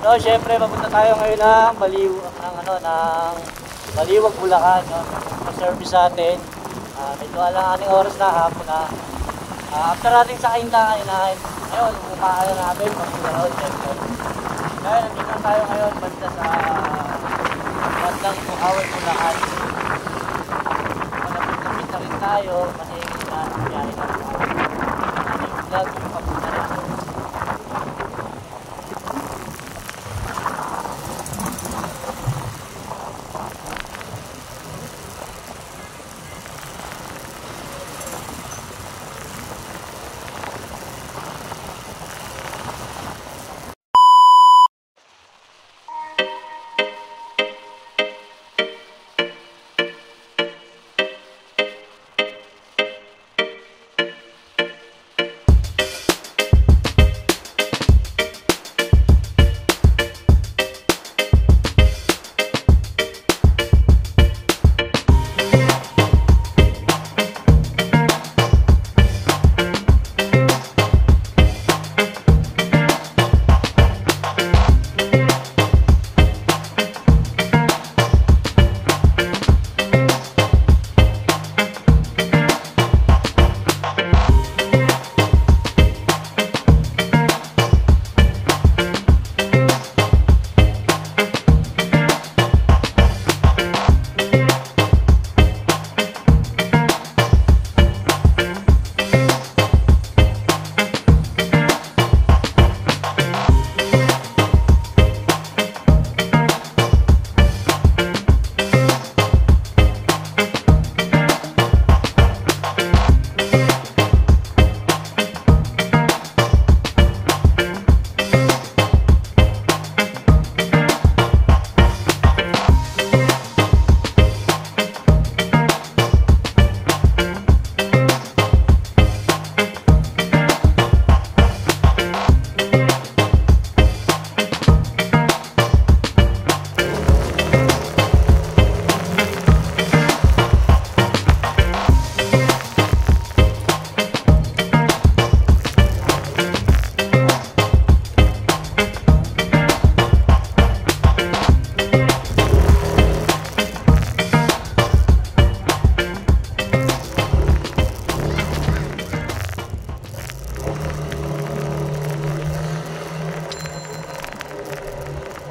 So, syempre, papunta tayo ngayon ng Baliwag, Bulacan. No? Pa-service natin. Medyo alang-aling oras na, hapon na. After natin sa kain-kain, ngayon, umaala natin, pag-gano'n, syempre. Kaya nandito tayo ngayon, basta sa bandang Bukawan, Bulacan. Malapit-lapit na rin tayo, kasi nangyayari na rin. Yung vlog, yung papunta natin.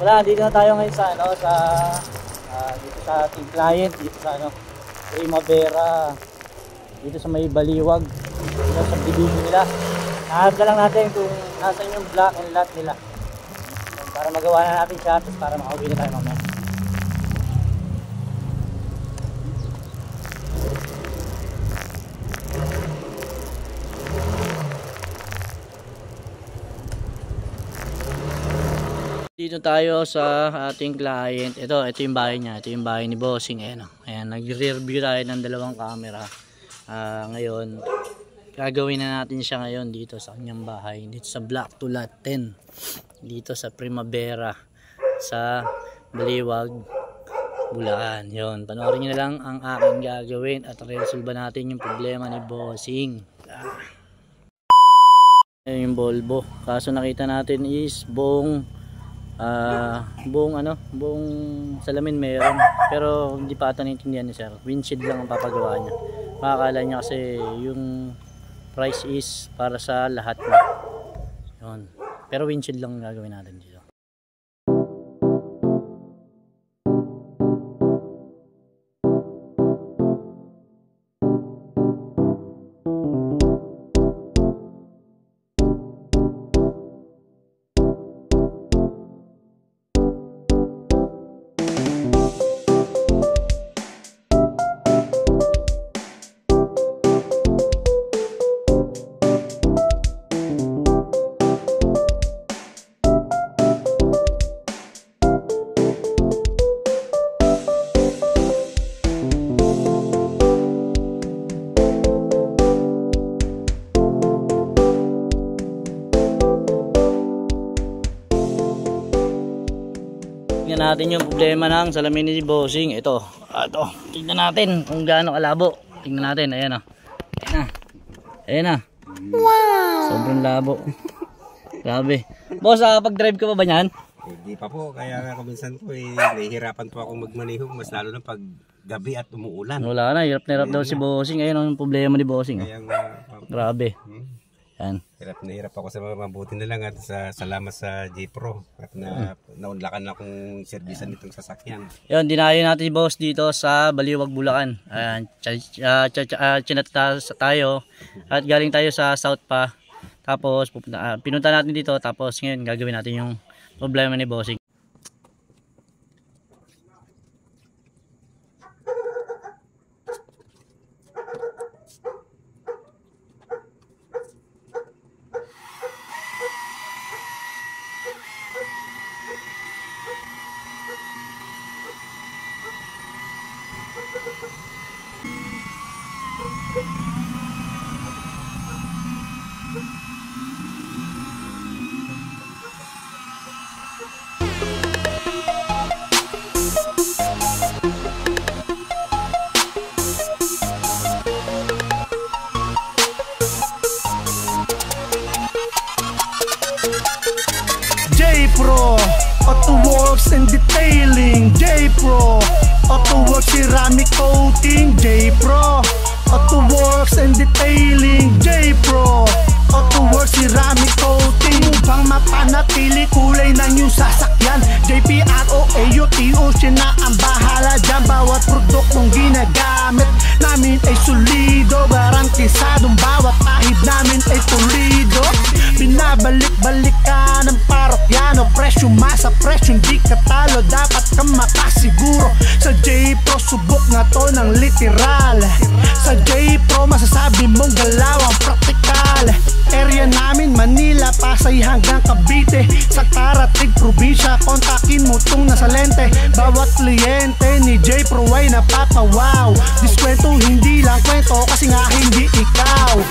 Wala, dito na tayo ngayon sa dito sa ating client, dito sa Primavera, dito sa may Baliwag, dito sa subdivision nila. Nahanap na lang natin kung nasan yung block and lot nila para magawa na natin siya, tapos para makauwi na tayo mamaya. Dito tayo sa ating client. Ito yung bahay niya. Ito yung bahay ni Bossing. Ayan, nag-rear view tayo ng dalawang camera. Ngayon, gagawin na natin siya ngayon dito sa kanyang bahay. Dito sa Block 2 Lot 10. Dito sa Primavera. Sa Baliwag, Bulacan. Yun, panoorin nyo na lang ang aking gagawin at resolve natin yung problema ni Bossing. Ayan yung Volvo. Kaso nakita natin is buong salamin meron, pero hindi pa ata naintindihan ni sir. Windshield lang ang papagawa niya. Makakala niya kasi yung price is para sa lahat na yun, pero windshield lang gagawin natin dito. Tingnan natin yung problema ng salamin ni Bossing. Ito, tingnan natin kung gaano kalabo. Tingnan natin, ayan o. Ayan na. Wow! Sobrang labo. Grabe. Boss, pag-drive ka pa ba yan? Hindi pa po, kaya nga minsan po nahihirapan po akong magmaneho, mas lalo na pag gabi at umuulan. Wala na, hirap na hirap daw si Bossing. Ayun ang problema ni Bossing. Kaya nga, Grabe. Yan. hirap na hirap ako sa mabuti na lang at salamat sa J-Pro at naunlakan akong serbisan nitong sasakyan. Yun, dinayo natin si Boss dito sa Baliwag, Bulacan. Ayan, chinata tayo at galing tayo sa South pa. Tapos pinunta natin dito, tapos ngayon gagawin natin yung problema ni Bossing. J-Pro, Auto Works and Detailing. J-Pro, Auto Works Ceramic Coating. J-Pro, Auto Works and Detailing. J-Pro, Auto Works Ceramic Coating. Upang mapanatili kulay ng iyong sasakyan, JPROAUTO siya na ang bahala dyan. Bawat produktong ginagamit namin ay solido, garantisadong bawat ahid namin ay pulido. Binabalik-balikan ng parokyano, presyo masa presyo hindi ka talo, dapat ka makasiguro. Sa J-Pro subok na to ng literal. Sa J-Pro masasabi mong galawang praktikal. Area namin Manila, Pasay hanggang Cavite. Sa Karatig, probinsya, kontakin mo tong nasa lente. Bawat kliyente ni J-Pro ay napapawaw. Diskwento hindi lang kwento kasi nga hindi ikaw.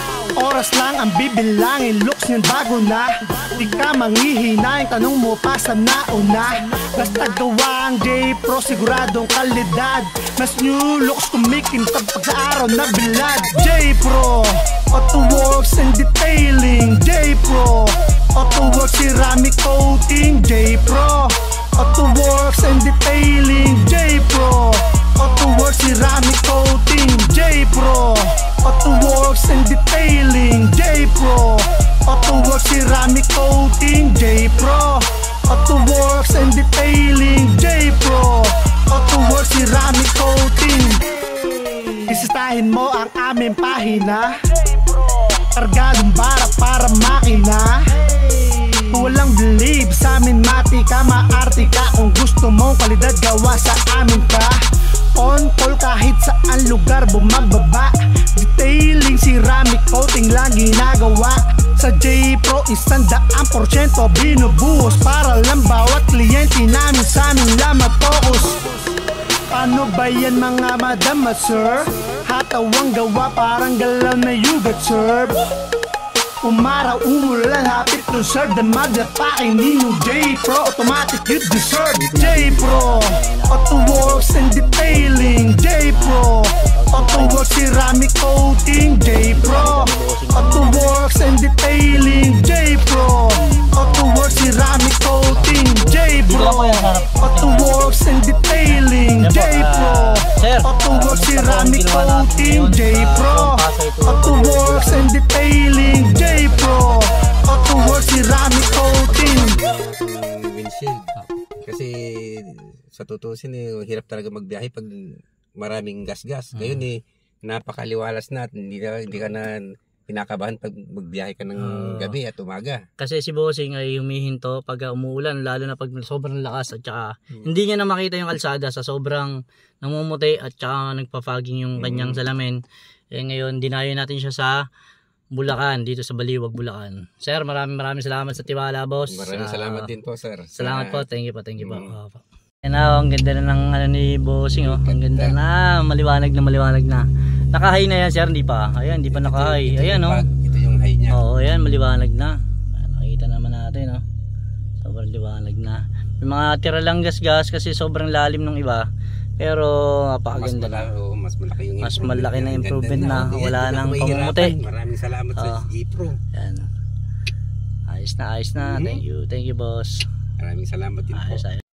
Oras lang ang bibilangin, looks niyan bago na. Di ka manghihinayin, tanong mo pa sa nauna. Basta gawa ang J-Pro, siguradong kalidad. Mas new looks kumikintab pag sa araw na bilad. J-Pro, Auto Works and Detailing. J-Pro, Auto Works Ceramic Coating. J-Pro, Auto Works and Detailing. J-Pro, Auto Works Ceramic Coating. J-Pro, Auto Works and Detailing. J-Pro, Auto Works Ceramic Coating. J-Pro, Auto Works and Detailing. J-Pro, Auto Works Ceramic Coating. Isitahin mo ang aming pahina, kargadong bara para makina. Walang believe sa amin, mati ka, maarte ka. Kung gusto mong kalidad, gawa sa amin ka. On call kahit saan lugar bumababa. Detailing, ceramic coating lang ginagawa. Sa J-Pro 100% binubuhos para lang bawat kliyente namin sa amin lang mag-focus. Ano ba yan mga madam at sir? Hatawang gawa parang galaw na yugat serve. Umaraw, umulan, hapit to serve. The motherfucking Nino J-Pro, automatic you deserve. J-Pro, Auto Works and Detailing. J-Pro, Auto Works Ceramic Coating. J-Pro, Auto Works and Detailing. J-Pro, Auto Works Ceramic Coating. J-Pro, Auto Works and Detailing. J-Pro, Auto Works Ceramic Coating. J-Pro, Auto Works and Detailing. J-Pro, Auto Works Ceramic Coating. Windshield. Kasi sa tutusin hirap talaga magbiyahe pag maraming gas-gas. Ngayon napakaliwalas na, hindi ka na kinakabahan pag magbiyahe ka ng gabi at umaga. Kasi si Bossing ay humihinto pag umuulan, lalo na pag sobrang lakas at saka hindi niya na makita yung kalsada sa sobrang namumuti at saka nagpa-fogging yung kanyang salamin. Ngayon dinayo natin siya sa Bulacan, dito sa Baliwag, Bulacan. Sir, maraming salamat sa tiwala, boss. Maraming salamat din po, sir. Salamat po, thank you po. Yan na, ang ganda na ng ni Bossing, oh. Ang ganda na, maliwanag na. Naka-high na yan, sir, hindi pa. Ayan, hindi pa naka-high. Ayan, oh. Ito yung high niya. Oo, ayan, maliwanag na. Nakikita naman natin, oh. Sobrang liwanag na. May mga tira lang gas-gas kasi sobrang lalim ng iba. Pero napakaganda na. Mas malaki na improvement na. Wala nang pamumuti. Maraming salamat sa J-Pro. Yan. Ayos na. Thank you boss. Maraming salamat din po. Ayos, ayos.